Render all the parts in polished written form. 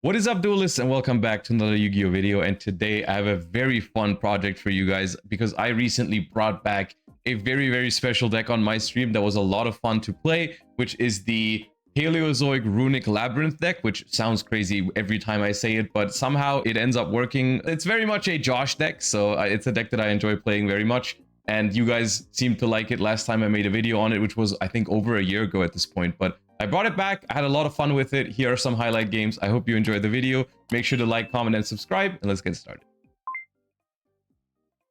What is up, duelists, and welcome back to another Yu-Gi-Oh video. And today I have a very fun project for you guys because I recently brought back a very special deck on my stream that was a lot of fun to play, which is the Paleozoic Runic Labyrinth deck, which sounds crazy every time I say it, but somehow it ends up working. It's very much a Josh deck, so it's a deck that I enjoy playing very much. And you guys seemed to like it last time I made a video on it, which was, I think, over a year ago at this point. But I brought it back. I had a lot of fun with it. Here are some highlight games. I hope you enjoyed the video. Make sure to like, comment, and subscribe, and let's get started.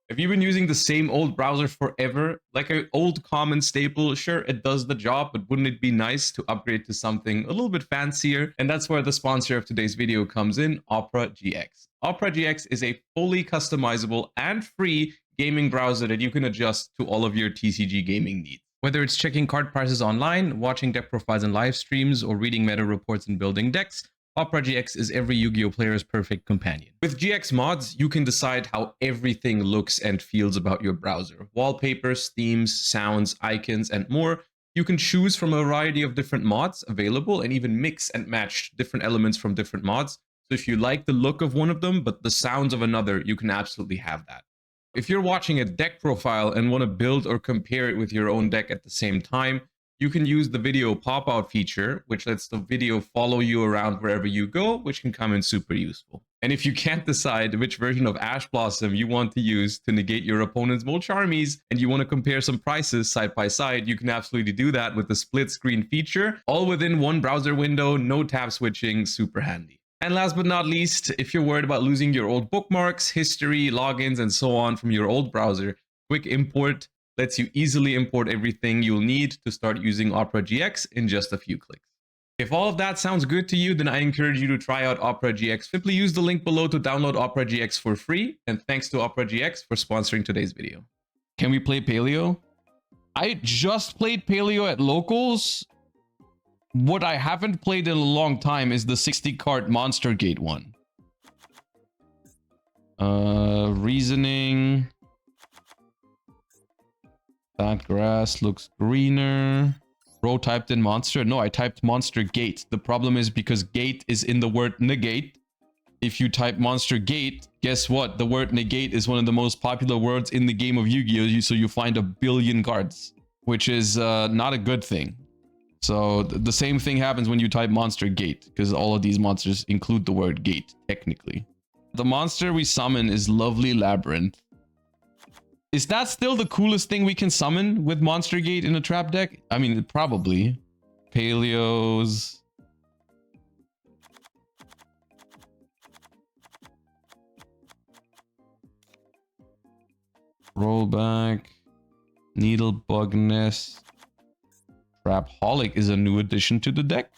Have you been using the same old browser forever? Like an old common staple, sure, it does the job, but wouldn't it be nice to upgrade to something a little bit fancier? And that's where the sponsor of today's video comes in, Opera GX. Opera GX is a fully customizable and free gaming browser that you can adjust to all of your TCG gaming needs. Whether it's checking card prices online, watching deck profiles and live streams, or reading meta reports and building decks, Opera GX is every Yu-Gi-Oh player's perfect companion. With GX mods, you can decide how everything looks and feels about your browser. Wallpapers, themes, sounds, icons, and more. You can choose from a variety of different mods available and even mix and match different elements from different mods. So if you like the look of one of them, but the sounds of another, you can absolutely have that. If you're watching a deck profile and want to build or compare it with your own deck at the same time, you can use the video pop-out feature, which lets the video follow you around wherever you go, which can come in super useful. And if you can't decide which version of Ash Blossom you want to use to negate your opponent's Molcharmies, and you want to compare some prices side by side, you can absolutely do that with the split screen feature, all within one browser window, no tab switching, super handy. And last but not least, if you're worried about losing your old bookmarks, history, logins, and so on from your old browser, Quick Import lets you easily import everything you'll need to start using Opera GX in just a few clicks. If all of that sounds good to you, then I encourage you to try out Opera GX. Simply use the link below to download Opera GX for free, and thanks to Opera GX for sponsoring today's video. Can we play Paleo? I just played Paleo at locals. What I haven't played in a long time is the 60-card Monster Gate one. Reasoning. That grass looks greener. Bro typed in monster. No, I typed Monster Gate. The problem is because gate is in the word negate. If you type Monster Gate, guess what? The word negate is one of the most popular words in the game of Yu-Gi-Oh! So you find a billion cards, which is not a good thing. So the same thing happens when you type Monster Gate, because all of these monsters include the word gate, technically. The monster we summon is Lovely Labyrinth. Is that still the coolest thing we can summon with Monster Gate in a trap deck? I mean, probably. Paleos. Rollback. Needlebug Nest. Trapaholic is a new addition to the deck.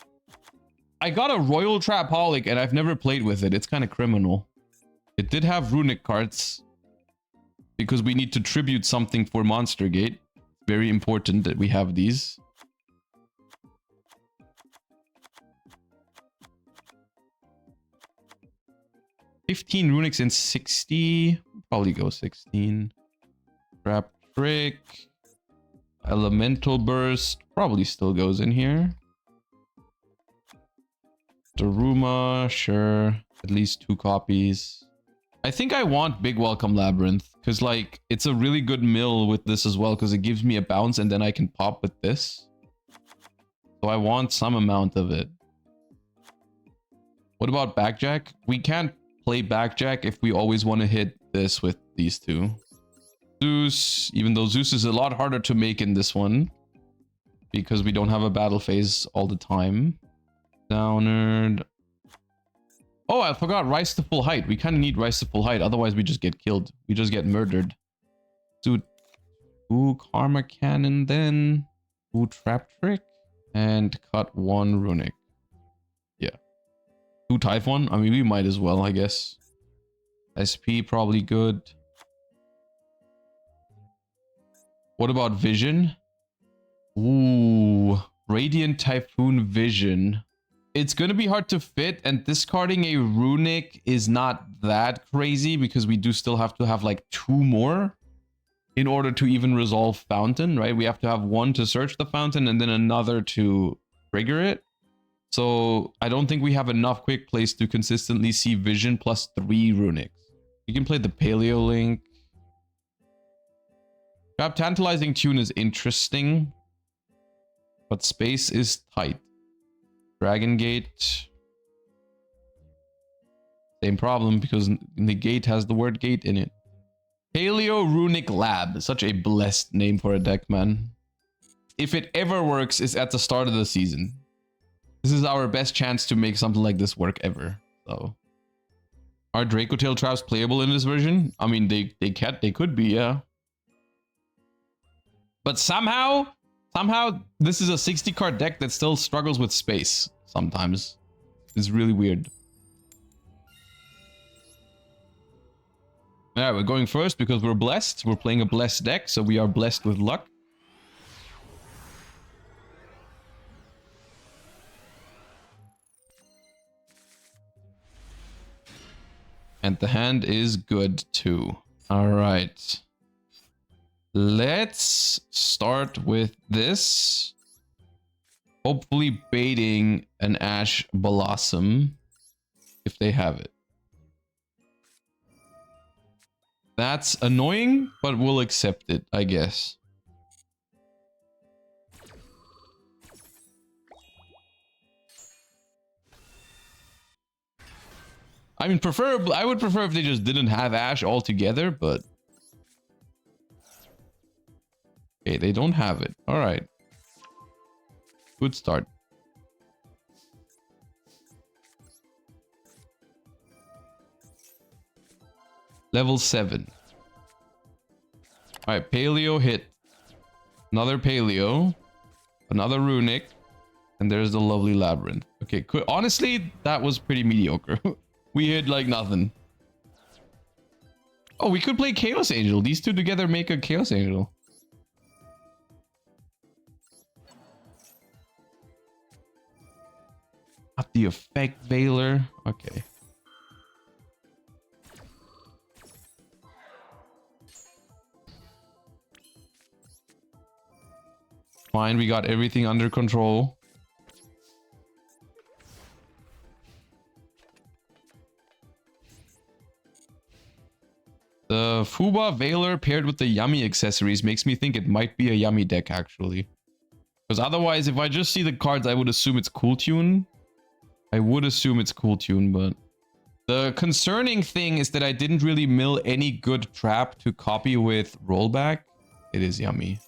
I got a Royal Trapaholic and I've never played with it. It's kind of criminal. It did have runic cards because we need to tribute something for Monster Gate. Very important that we have these. $15 runics and 60. Probably go 16. Trap Trick. Elemental Burst probably still goes in here. Daruma, sure. At least 2 copies. I think I want Big Welcome Labyrinth because, like, it's a really good mill with this as well because it gives me a bounce and then I can pop with this. So I want some amount of it. What about Backjack? We can't play Backjack if we always want to hit this with these two. Zeus, even though Zeus is a lot harder to make in this one because we don't have a battle phase all the time. Downerd. Oh, I forgot Rise to Full Height. We kind of need Rise to Full Height, otherwise we just get killed. We just get murdered. Do 2 Karma Cannon then. 2 Trap Trick. And cut 1 Runic. Yeah. 2 Typhon. I mean, we might as well, I guess. SP probably good. What about Vision? Ooh, Radiant Typhoon Vision. It's going to be hard to fit, and discarding a Runic is not that crazy because we do still have to have like 2 more in order to even resolve Fountain, right? We have to have 1 to search the Fountain and then another to trigger it. So I don't think we have enough quick plays to consistently see vision plus 3 runics. You can play the Paleo Link. Grab Tantalizing Tune is interesting, but space is tight. Dragon Gate. Same problem because the gate has the word gate in it. Paleo Runic Lab. Such a blessed name for a deck, man. If it ever works, it's at the start of the season. This is our best chance to make something like this work ever. So, are Draco Tail traps playable in this version? I mean, they could be, yeah. But somehow this is a 60 card deck that still struggles with space sometimes. It's really weird. Yeah, we're going first because we're blessed. We're playing a blessed deck, so we are blessed with luck. And the hand is good too. All right. Let's start with this. Hopefully baiting an Ash Blossom if they have it. That's annoying, but we'll accept it, I guess. I mean, I would prefer if they just didn't have Ash altogether, but... Okay, they don't have it. All right. Good start. Level 7. All right, Paleo hit. Another Paleo. Another Runic. And there's the lovely Labyrinth. Okay, honestly, that was pretty mediocre. We hit like nothing. Oh, we could play Chaos Angel. These two together make a Chaos Angel. Not the effect Veiler. Okay. Fine, we got everything under control. The Fuba Veiler paired with the Yummy accessories makes me think it might be a Yummy deck, actually. Because otherwise, if I just see the cards, I would assume it's Cool Tune. I would assume it's Cool Tune, but... The concerning thing is that I didn't really mill any good trap to copy with Rollback. It is Yummy.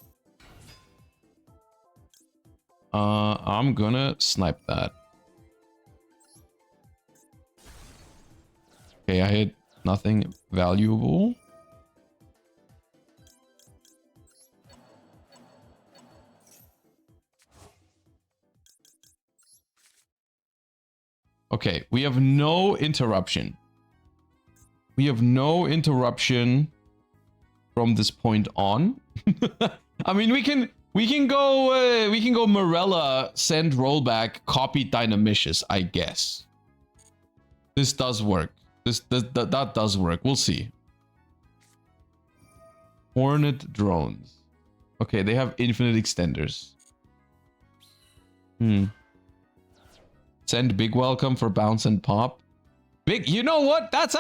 I'm gonna snipe that. Okay, I hit nothing valuable. Okay, we have no interruption. We have no interruption from this point on. I mean, we can go Morella, send rollback, copy Dynamicious, I guess. This does work. That does work. We'll see. Hornet drones. Okay, they have infinite extenders. Send big welcome for bounce and pop. Big, you know what? That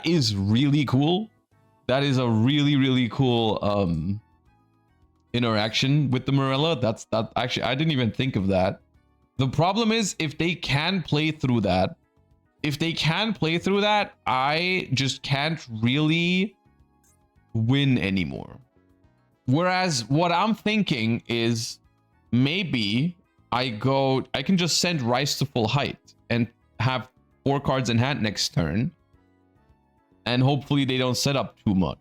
is really cool. That is a really cool interaction with the Morella. That actually, I didn't even think of that. The problem is if they can play through that, I just can't really win anymore. Whereas what I'm thinking is maybe I can just send Rise to full height and have 4 cards in hand next turn. And hopefully they don't set up too much,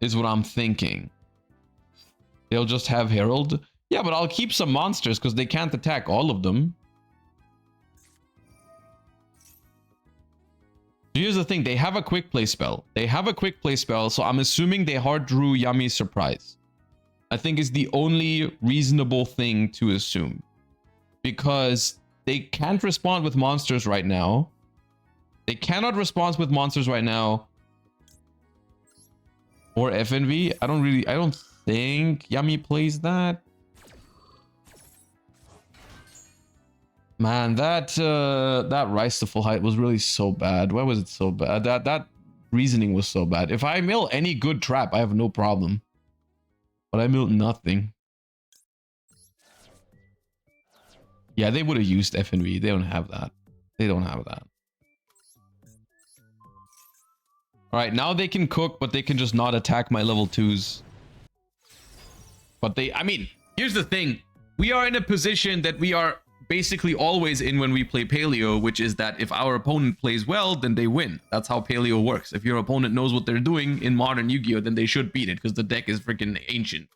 is what I'm thinking. They'll just have Herald. Yeah, but I'll keep some monsters because they can't attack all of them. Here's the thing, they have a quick play spell. So I'm assuming they hard drew Yummy Surprise. I think is the only reasonable thing to assume. Because they can't respond with monsters right now. They cannot respond with monsters right now. Or FNV. I don't think Yummy plays that. Man, that rise to full height was really so bad. Why was it so bad? That reasoning was so bad. If I mill any good trap, I have no problem. But I milled nothing. Yeah, they would have used FNV. They don't have that. They don't have that. All right, now they can cook, but they can just not attack my level 2s. But I mean, here's the thing. We are in a position that we are basically always in when we play Paleo, which is that if our opponent plays well, then they win. That's how Paleo works. If your opponent knows what they're doing in modern Yu-Gi-Oh, then they should beat it because the deck is freaking ancient.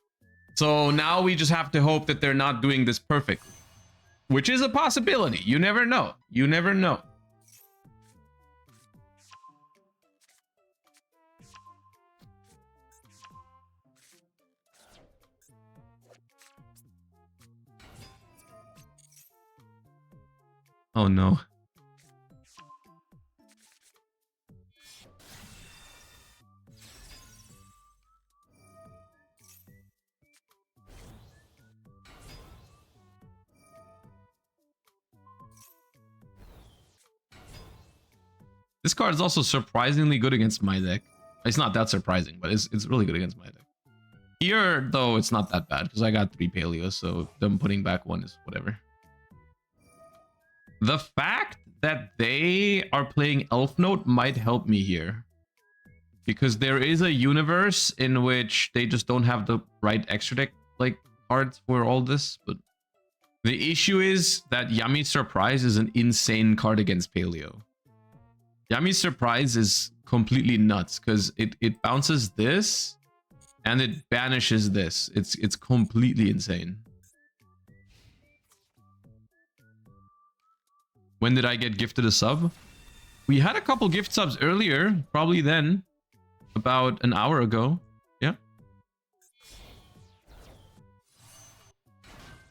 So now we just have to hope that they're not doing this perfectly, which is a possibility. You never know. You never know. Oh no. This card is also surprisingly good against my deck. It's not that surprising, but it's really good against my deck. Here, though, it's not that bad because I got 3 Paleos, so them putting back 1 is whatever. The fact that they are playing Elf Note might help me here. Because there is a universe in which they just don't have the right extra deck like cards for all this, but the issue is that Yami's Surprise is an insane card against Paleo. Yami's Surprise is completely nuts because it bounces this and it banishes this. It's completely insane. When did I get gifted a sub? We had a couple gift subs earlier, probably then, about an hour ago. Yeah.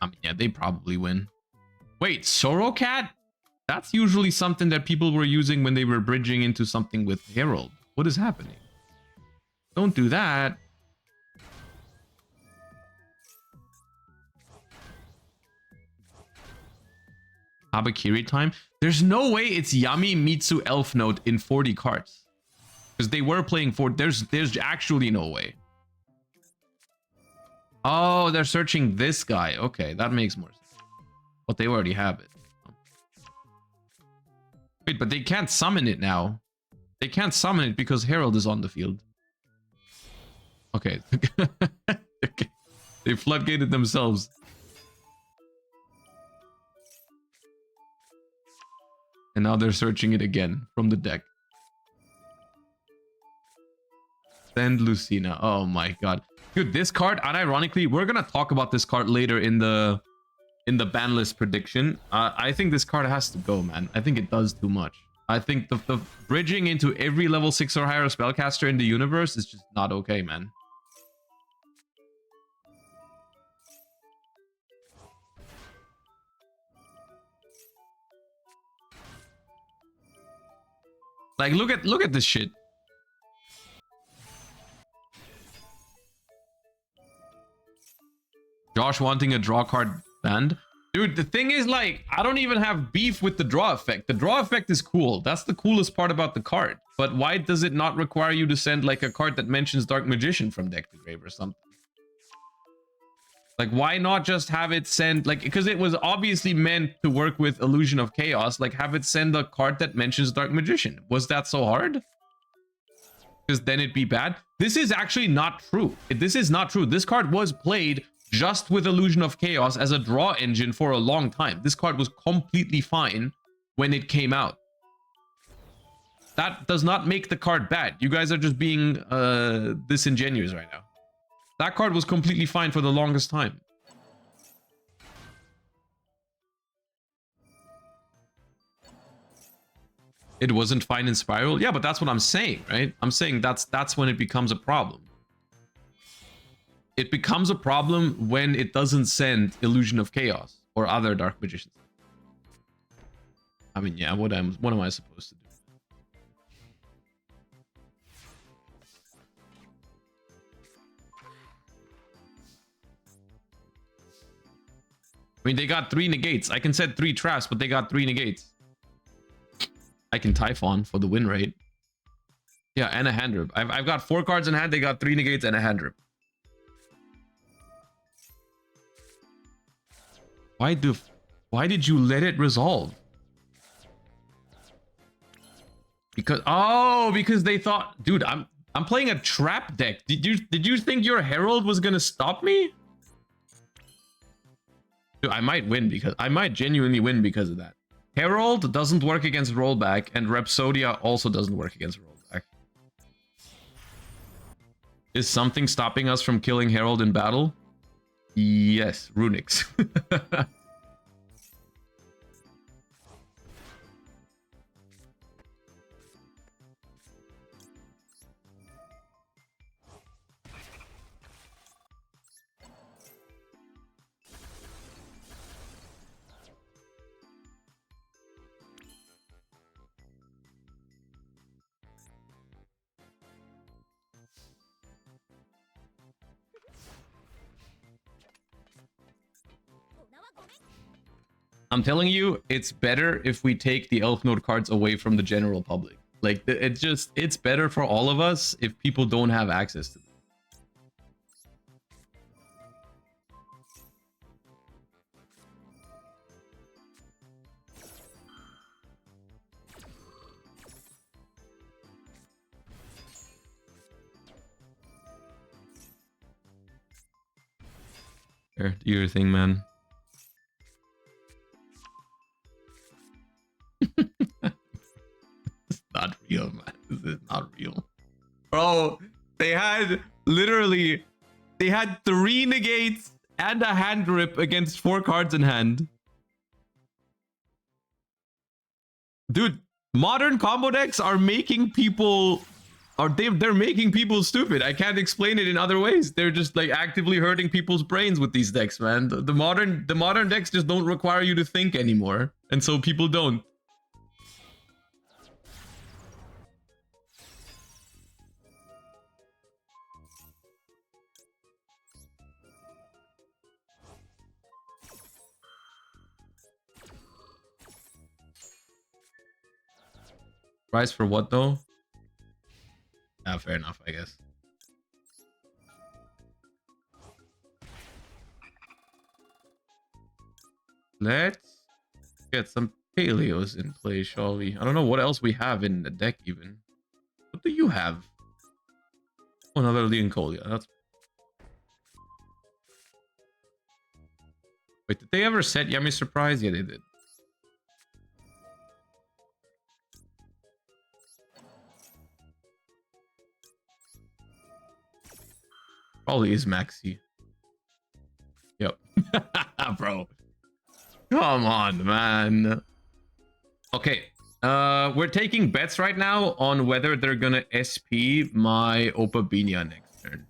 I mean, yeah, they probably win. Wait, Sorocat? That's usually something that people were using when they were bridging into something with Herald. What is happening? Don't do that. Habakiri time? There's no way it's Yami Mitsu Elf Note in 40 cards. Because they were playing for... There's actually no way. Oh, they're searching this guy. Okay, that makes more sense. But they already have it. Wait, but they can't summon it now. They can't summon it because Herald is on the field. Okay. Okay. They floodgated themselves. And now they're searching it again from the deck. Send Lucina. Oh my god. Dude, this card, unironically, we're gonna talk about this card later in the ban list prediction. I think this card has to go, man. I think it does too much. I think the bridging into every level 6 or higher spellcaster in the universe is just not okay, man. Like, look at this shit. Josh wanting a draw card banned. Dude, the thing is, like, I don't even have beef with the draw effect. The draw effect is cool. That's the coolest part about the card. But why does it not require you to send, like, a card that mentions Dark Magician from deck to grave or something? Like, why not just have it send, like, because it was obviously meant to work with Illusion of Chaos, like, have it send a card that mentions Dark Magician. Was that so hard? Because then it'd be bad. This is actually not true. This is not true. This card was played just with Illusion of Chaos as a draw engine for a long time. This card was completely fine when it came out. That does not make the card bad. You guys are just being disingenuous right now. That card was completely fine for the longest time. It wasn't fine in Spiral? Yeah, but that's what I'm saying, right? I'm saying that's when it becomes a problem. It becomes a problem when it doesn't send Illusion of Chaos or other Dark Magicians. I mean, yeah, what am I supposed to do? I mean, they got 3 negates. I can set 3 traps, but they got 3 negates. I can Typhon for the win rate. Yeah, and a hand rip. I've got 4 cards in hand. They got 3 negates and a hand rip. Why did you let it resolve? Because they thought, dude, I'm playing a trap deck. Did you think your Herald was gonna stop me? Dude, I might genuinely win because of that. Herald doesn't work against rollback, and Rhapsodia also doesn't work against rollback. Is something stopping us from killing Herald in battle? Yes, Runics. I'm telling you, it's better if we take the Elf Node cards away from the general public. Like, it's better for all of us if people don't have access to them. There, do your thing, man. It's not real, man. This is not real. Bro, they had 3 negates and a hand rip against 4 cards in hand. Dude, modern combo decks are making people... They're making people stupid. I can't explain it in other ways. They're just like actively hurting people's brains with these decks, man. The modern decks just don't require you to think anymore. And so people don't. Price for what though? Yeah, fair enough, I guess. Let's get some Paleos in play, shall we? I don't know what else we have in the deck even. What do you have? Oh, another Leon Colia. That's... Wait, did they ever set Yummy Surprise? Yeah, they did. Probably is Maxi. Yep. Bro. Come on, man. Okay. We're taking bets right now on whether they're gonna SP my Opabinia next turn.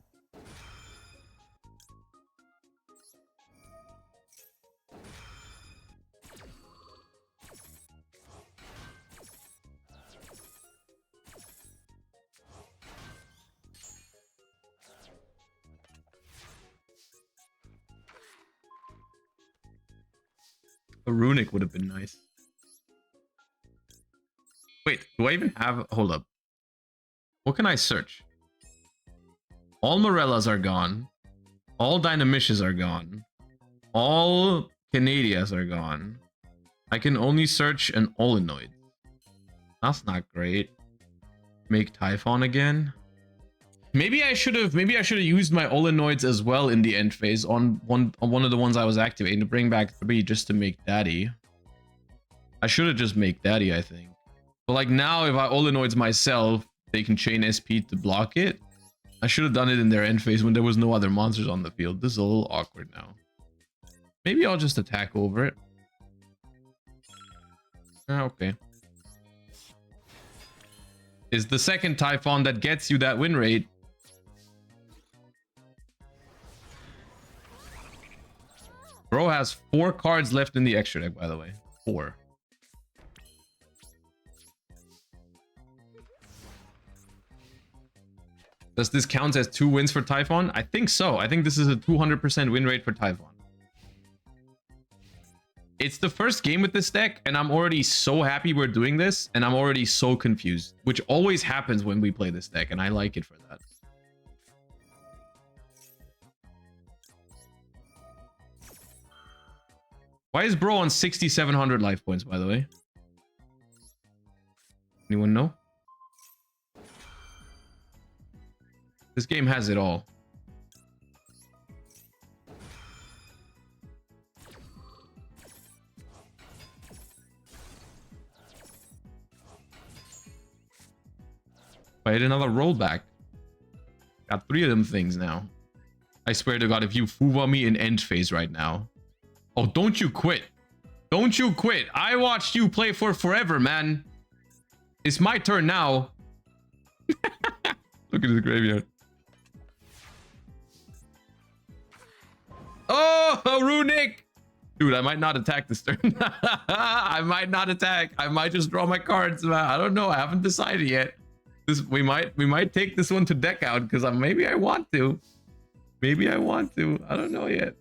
A runic would have been nice. Wait, do I even have... Hold up. What can I search? All Morellas are gone. All Dynamishes are gone. All Canadias are gone. I can only search an Olinoid. That's not great. Make Typhon again. Maybe I should have used my Olinoids as well in the end phase on one of the ones I was activating to bring back 3 just to make Daddy. I should have just made Daddy, I think. But like now, if I Olinoids myself, they can chain SP to block it. I should have done it in their end phase when there was no other monsters on the field. This is a little awkward now. Maybe I'll just attack over it. Ah, okay. Is the second Typhon that gets you that win rate. Bro has 4 cards left in the extra deck, by the way. 4. Does this count as 2 wins for Typhon? I think so. I think this is a 200% win rate for Typhon. It's the first game with this deck, and I'm already so happy we're doing this, and I'm already so confused, which always happens when we play this deck, and I like it for that. Why is bro on 6,700 life points, by the way? Anyone know? This game has it all. I hit another rollback. Got 3 of them things now. I swear to God, if you Fuwa me in end phase right now. Oh, don't you quit. Don't you quit. I watched you play for forever, man. It's my turn now. Look at his graveyard. Oh, runic. Dude, I might not attack this turn. I might not attack. I might just draw my cards. I don't know. I haven't decided yet. We might take this one to deck out because maybe I want to. Maybe I want to. I don't know yet.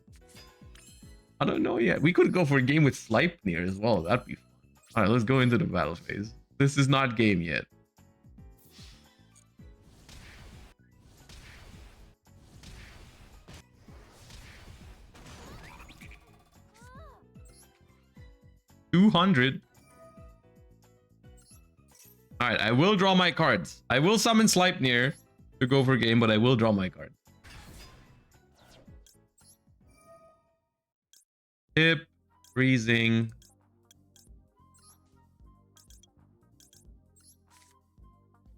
I don't know yet. We could go for a game with Sleipnir as well. That'd be fun. All right, let's go into the battle phase. This is not game yet. $200. All right, I will draw my cards. I will summon Sleipnir to go for a game, but I will draw my card. Tip, freezing.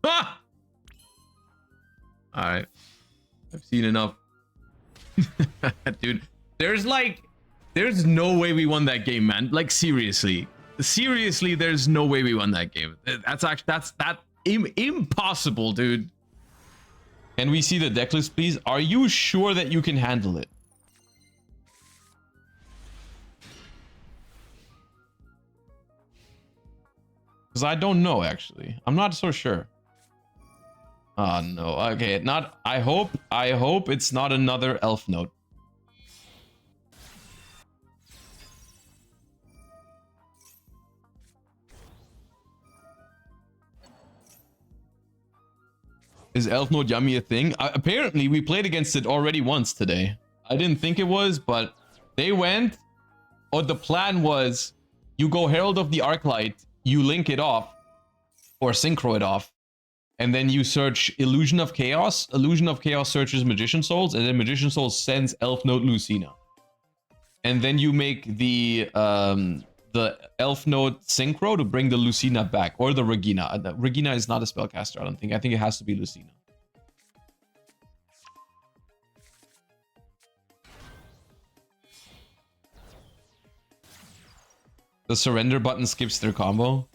Ah! All right, I've seen enough. Dude, there's no way we won that game, man. Like seriously, there's no way we won that game. That's impossible, dude. Can we see the deck list, please? Are you sure that you can handle it? Because I don't know, actually. I'm not so sure. Oh no. Okay, not. I hope it's not another elf note. Is Elf Note Yummy a thing? Apparently, we played against it already once today. I didn't think it was, but they went... Or the plan was, you go Herald of the Arclight, you link it off, or synchro it off, and then you search Illusion of Chaos. Illusion of Chaos searches Magician Souls, and then Magician Souls sends Elf Note Lucina. And then you make the Elf Note Synchro to bring the Lucina back, or the Regina. Regina is not a spellcaster, I don't think. I think it has to be Lucina. The surrender button skips their combo.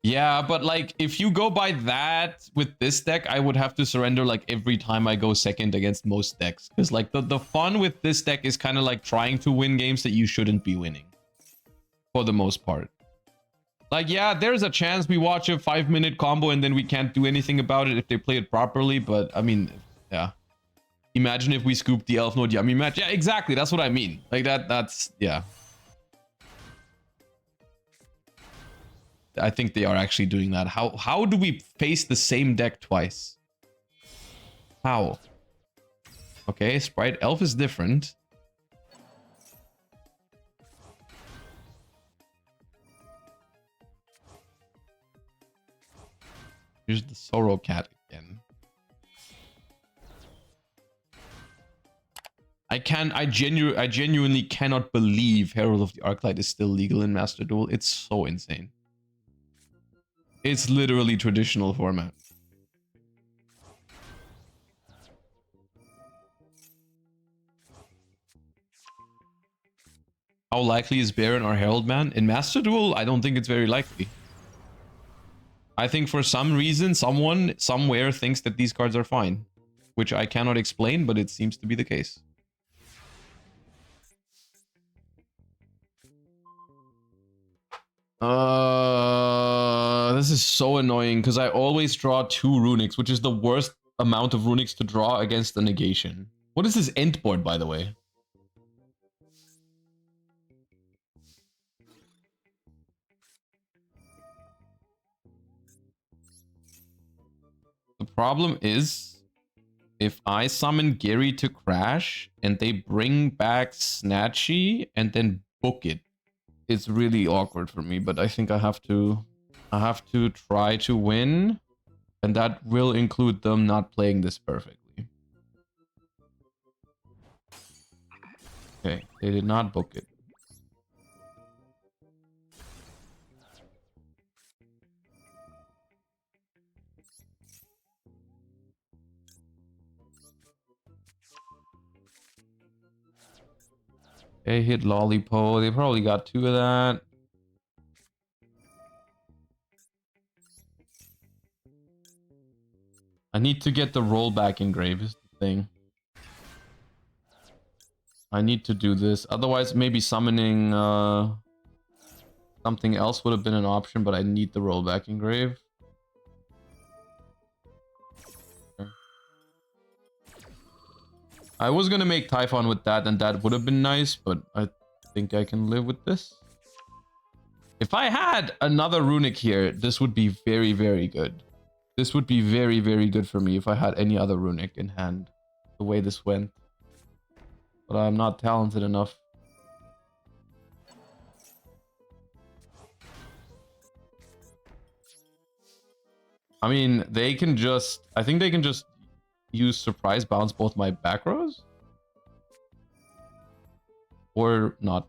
Yeah, but like, if you go by that with this deck, I would have to surrender like every time I go second against most decks. Because like, the fun with this deck is kind of like trying to win games that you shouldn't be winning. For the most part. Like, yeah, there's a chance we watch a 5-minute combo and then we can't do anything about it if they play it properly. But, I mean, yeah. Imagine if we scooped the Elf Note Yummy match. Yeah, exactly. That's what I mean. Like, that's... Yeah. I think they are actually doing that. How do we face the same deck twice? How? Okay, Sprite Elf is different. Here's the Sorrow Cat again. I genuinely cannot believe Herald of the Arclight is still legal in Master Duel. It's so insane. It's literally traditional format. How likely is Baron or Herald Man? In Master Duel, I don't think it's very likely. I think for some reason, someone somewhere thinks that these cards are fine, which I cannot explain, but it seems to be the case. This is so annoying because I always draw 2 runics, which is the worst amount of runics to draw against a negation. What is this end board, by the way? problem is if I summon Gary to crash and they bring back Snatchy and then book it, it's really awkward for me, but I think I have to try to win, and that will include them not playing this perfectly. Okay, they did not book it. They hit Lollipo. They probably got 2 of that. I need to get the rollback engrave is the thing. I need to do this. Otherwise, maybe summoning something else would have been an option, but I need the rollback engrave. I was gonna make Typhon with that, and that would have been nice, but I think I can live with this. If I had another runic here, this would be very, very good. This would be very, very good for me if I had any other runic in hand, the way this went. But I'm not talented enough. I mean, they can just... I think they can just use Surprise Bounce both my back rows? Or not.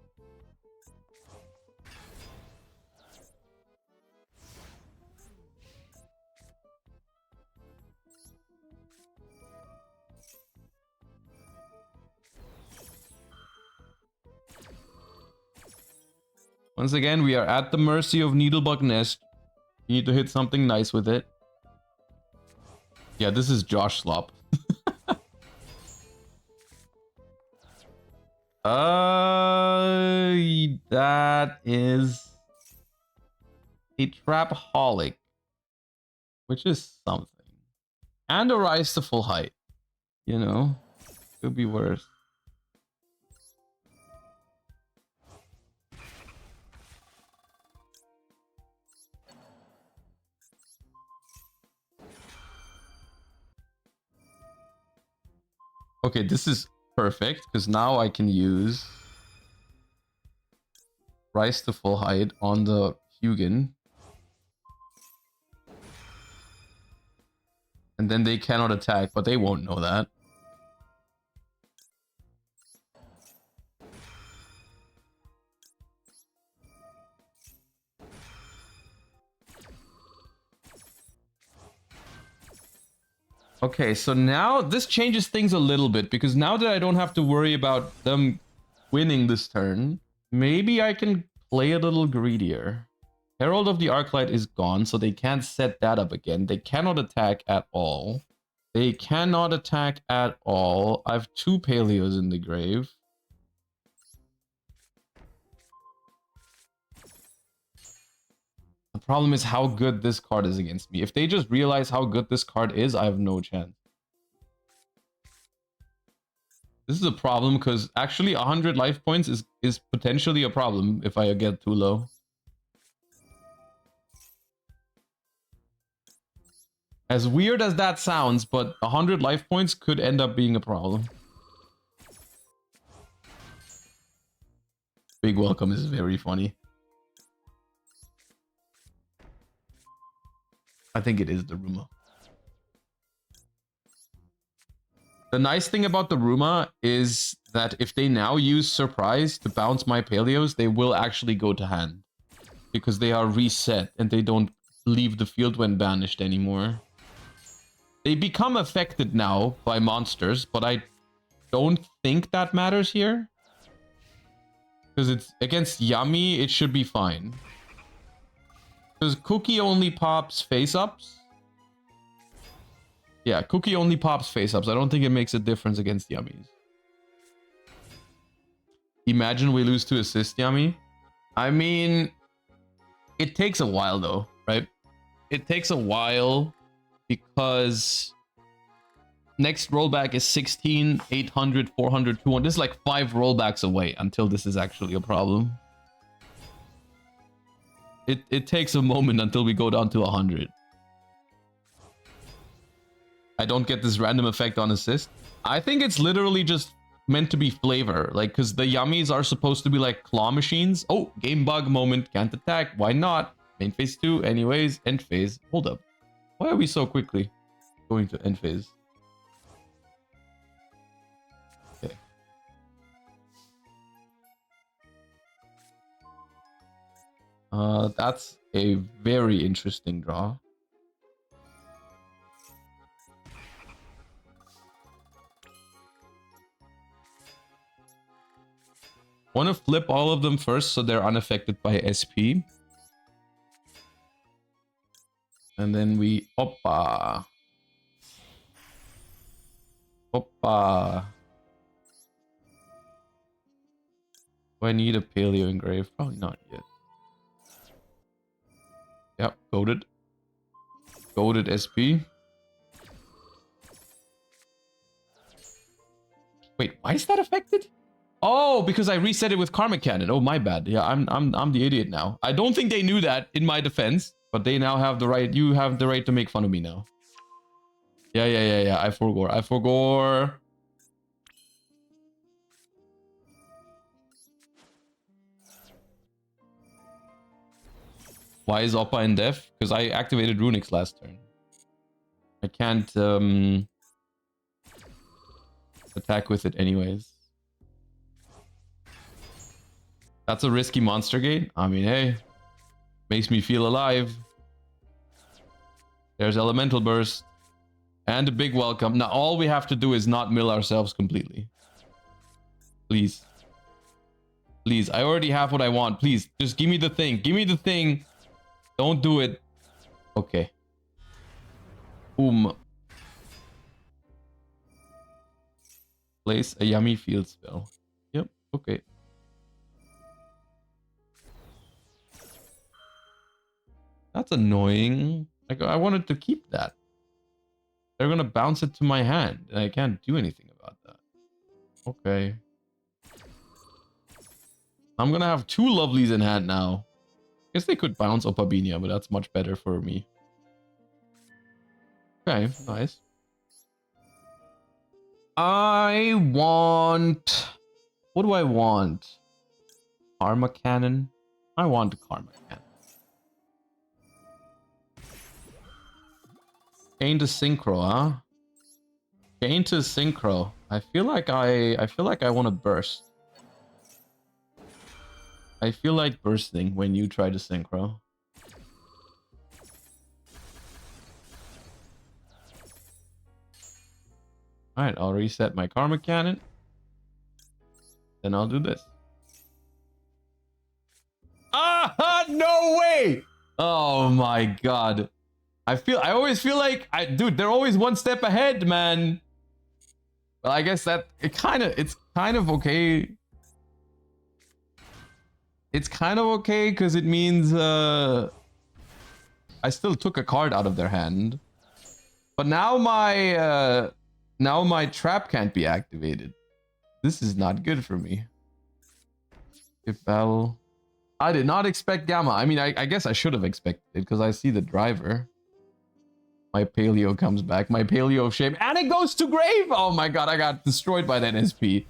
Once again, we are at the mercy of Needlebug Nest. You need to hit something nice with it. Yeah, this is Josh Slop. That is a Trapaholic, which is something. And a Rise to Full Height. You know, could be worse. Okay, this is perfect, because now I can use Rise to Full Height on the Hugin. And then they cannot attack, but they won't know that. Okay, so now this changes things a little bit, because now that I don't have to worry about them winning this turn, maybe I can play a little greedier. Herald of the Arclight is gone, so they can't set that up again. They cannot attack at all. They cannot attack at all. I have 2 Paleos in the grave. The problem is how good this card is against me. If they just realize how good this card is, I have no chance. This is a problem because actually 100 life points is potentially a problem if I get too low. As weird as that sounds, but 100 life points could end up being a problem. Big welcome is very funny. I think it is the Ruma. The nice thing about the Ruma is that if they now use Surprise to bounce my Paleos, they will actually go to hand. Because they are reset and they don't leave the field when banished anymore. They become affected now by monsters, but I don't think that matters here. Because it's against Yummy, it should be fine. Because Cookie only pops face-ups. Yeah, Cookie only pops face-ups. I don't think it makes a difference against Yummies. Imagine we lose to assist Yummy. I mean, it takes a while though, right? It takes a while because next rollback is 16, 800, 400, 200. This is like 5 rollbacks away until this is actually a problem. It takes a moment until we go down to 100. I don't get this random effect on assist. I think it's literally just meant to be flavor, like, because the yummies are supposed to be like claw machines. Oh, game bug moment, can't attack. Why not? Main phase 2, anyways. End phase. Hold up. Why are we so quickly going to end phase? Okay. That's a very interesting draw. Want to flip all of them first so they're unaffected by SP. And then we... Oppa. Oppa. Do I need a paleo engrave? Probably not yet. Yep, goaded. Goaded SP. Wait, why is that affected? Oh, because I reset it with Karma Cannon. Oh, my bad. Yeah, I'm the idiot now. I don't think they knew that, in my defense, but they now have the right. You have the right to make fun of me now. Yeah. I forgot. Why is Oppa in def? Because I activated Runix last turn. I can't attack with it anyways. That's a risky monster gate. I mean, hey, makes me feel alive. There's Elemental Burst and a big welcome. Now, all we have to do is not mill ourselves completely. Please. Please, I already have what I want. Please, just give me the thing. Give me the thing. Don't do it. Okay. Boom. Place a yummy field spell. Yep, okay. That's annoying. Like, I wanted to keep that. They're gonna bounce it to my hand, and I can't do anything about that. Okay. I'm gonna have 2 lovelies in hand now. Guess they could bounce Opabinia, but that's much better for me. Okay, nice. I want... What do I want? Karma Cannon? I want Karma Cannon. Chain to Synchro, huh? Chain to Synchro. I feel like I want to burst. I feel like bursting when you try to Synchro. Alright, I'll reset my Karma Cannon. Then I'll do this. Ah, no way! Oh my god. I always feel like dude, they're always one step ahead, man. Well, I guess that it's kind of okay. It's kind of okay because it means I still took a card out of their hand. But now my trap can't be activated. This is not good for me. Skip battle. I did not expect Gamma. I mean, I guess I should have expected it because I see the driver. My paleo comes back. My paleo of shame. And it goes to grave! Oh my god, I got destroyed by that SP.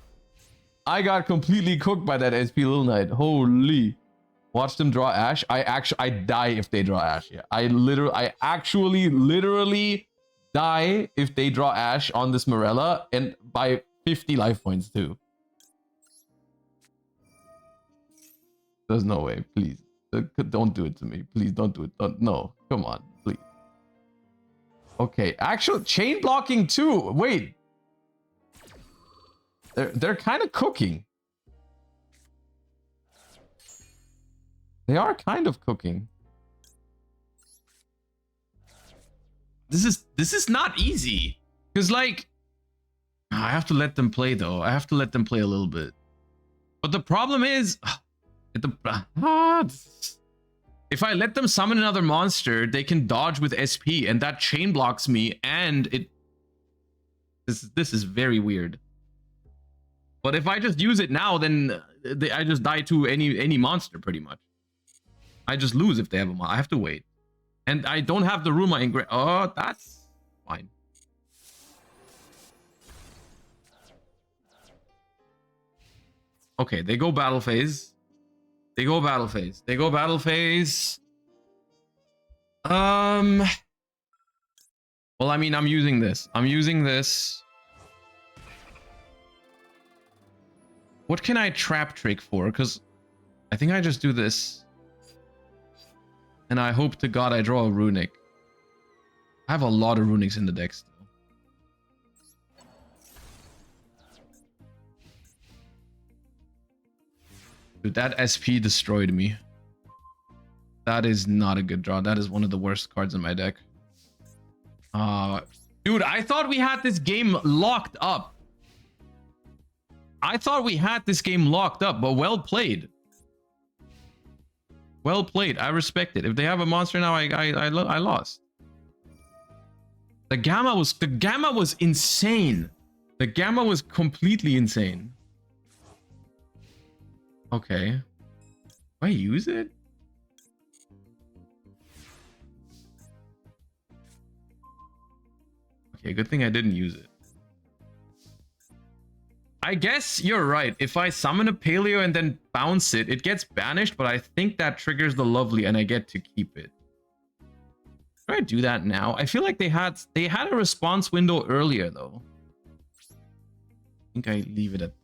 I got completely cooked by that SP Little Knight. Holy. Watch them draw Ash. I die if they draw Ash. Yeah. I actually literally die if they draw Ash on this Morella, and by 50 life points too. There's no way. Please. Don't do it to me. Please don't do it. No. Come on. Please. Okay. Actual chain blocking too. Wait. They're kind of cooking. They are kind of cooking. This is not easy. Because like I have to let them play though. I have to let them play a little bit. But the problem is if I let them summon another monster, they can dodge with SP and that chain blocks me, and this is very weird. But if I just use it now, then I just die to any monster pretty much. I just lose if they have a monster. I have to wait. And I don't have the Ruma engrave. Oh, that's fine. Okay, they go battle phase. They go battle phase. They go battle phase. Well, I mean, I'm using this. I'm using this. What can I trap trick for? Because I think I just do this. And I hope to God I draw a runic. I have a lot of runics in the deck still. Dude, that SP destroyed me. That is not a good draw. That is one of the worst cards in my deck. Dude, I thought we had this game locked up. I thought we had this game locked up, but well played. Well played. I respect it. If they have a monster now, I lost. The gamma was insane. The gamma was completely insane. Okay. Do I use it? Okay, good thing I didn't use it. I guess you're right. If I summon a Paleo and then bounce it, it gets banished, but I think that triggers the lovely and I get to keep it. Should I do that now? I feel like they had a response window earlier though. I think I leave it at this.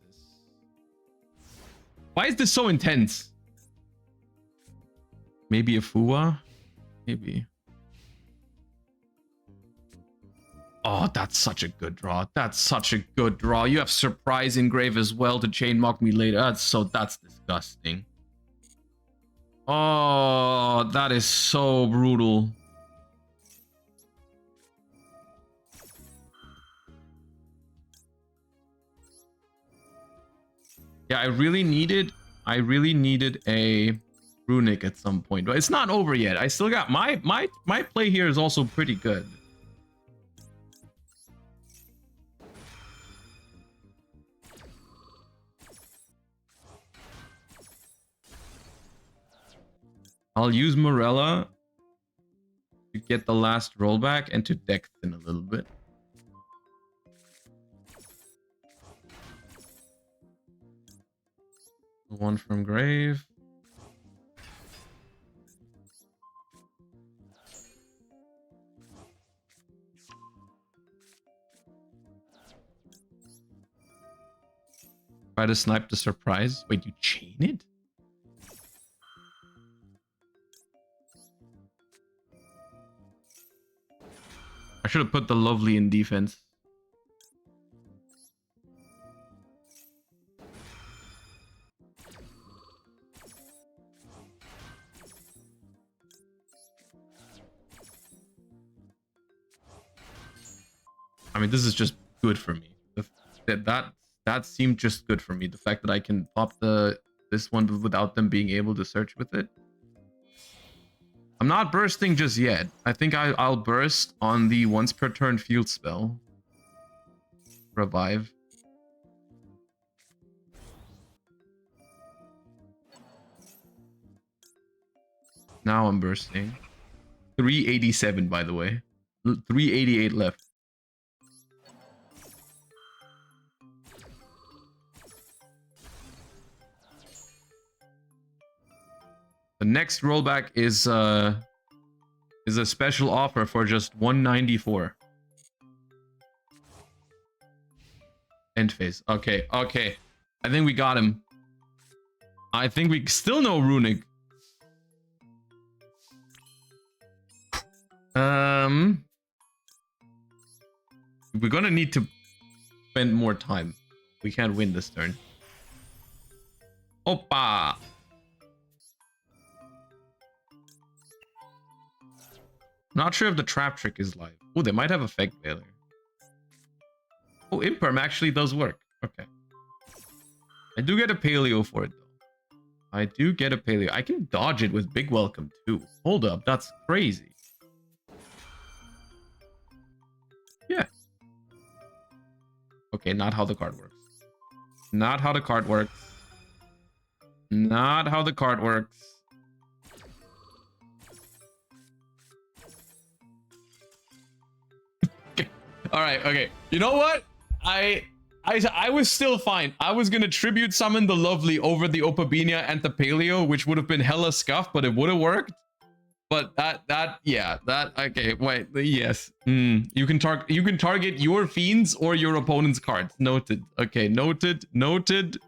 Why is this so intense? Maybe a Fuwa? Maybe. Oh, that's such a good draw. That's such a good draw. You have Surprise Engrave as well to chain mock me later. That's disgusting. Oh, that is so brutal. Yeah, I really needed a runic at some point. But it's not over yet. I still got my play here is also pretty good. I'll use Morella to get the last rollback and to deck thin a little bit. One from Grave. Try to snipe the Surprise. Wait, you chain it? I should have put the lovely in defense. I mean, this is just good for me. That seemed just good for me. The fact that I can pop this one without them being able to search with it. I'm not bursting just yet. I think I'll burst on the once per turn field spell. Revive. Now I'm bursting. 387, by the way. 388 left. The next rollback is a special offer for just 194. End phase. Okay, okay. I think we got him. I think we still no runic. We're gonna need to spend more time. We can't win this turn. Opa! Not sure if the trap trick is live. Oh, they might have effect failure. Oh, Imperm actually does work. Okay. I do get a Paleo for it, though. I do get a Paleo. I can dodge it with Big Welcome, too. Hold up, that's crazy. Yeah. Okay, not how the card works. Not how the card works. Not how the card works. All right, okay. You know what? I I was still fine. I was gonna tribute summon the Lovely over the Opabinia and the Paleo, which would have been hella scuffed, but it would have worked. But okay, wait, yes. You can target your fiends or your opponent's cards. Noted. Okay, noted.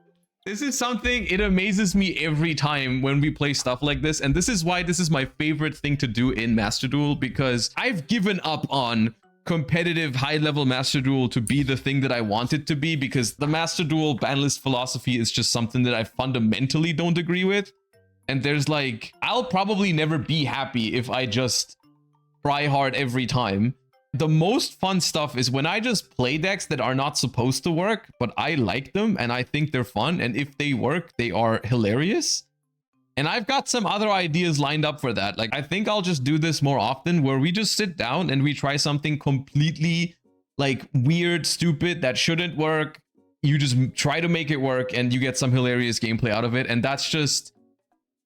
This is something, it amazes me every time when we play stuff like this, and this is why this is my favorite thing to do in Master Duel, because I've given up on competitive high-level Master Duel to be the thing that I want it to be, because the Master Duel ban list philosophy is just something that I fundamentally don't agree with. And there's like, I'll probably never be happy if I just try hard every time. The most fun stuff is when I just play decks that are not supposed to work, but I like them and I think they're fun. And if they work, they are hilarious. And I've got some other ideas lined up for that. Like, I think I'll just do this more often, where we just sit down and we try something completely like weird, stupid, that shouldn't work. You just try to make it work and you get some hilarious gameplay out of it. And that's just,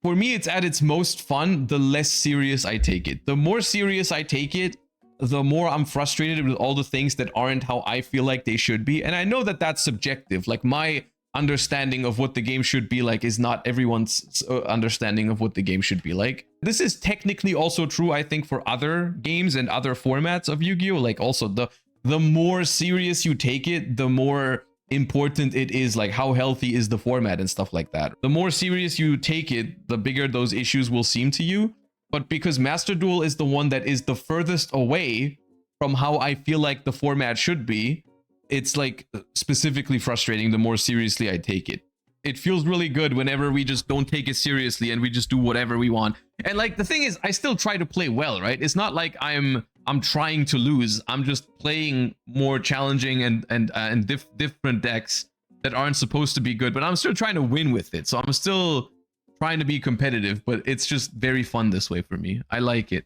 for me, it's at its most fun the less serious I take it. The more serious I take it, the more I'm frustrated with all the things that aren't how I feel like they should be. And I know that that's subjective. Like, my understanding of what the game should be like is not everyone's understanding of what the game should be like. This is technically also true, I think, for other games and other formats of Yu-Gi-Oh! Like, also, the more serious you take it, the more important it is, like how healthy is the format and stuff like that. The more serious you take it, the bigger those issues will seem to you. But because Master Duel is the one that is the furthest away from how I feel like the format should be, it's like specifically frustrating the more seriously I take it. It feels really good whenever we just don't take it seriously and we just do whatever we want. And like, the thing is, I still try to play well, right? It's not like I'm trying to lose. I'm just playing more challenging and different decks that aren't supposed to be good, but I'm still trying to win with it. So I'm still trying to be competitive, but it's just very fun this way for me. I like it.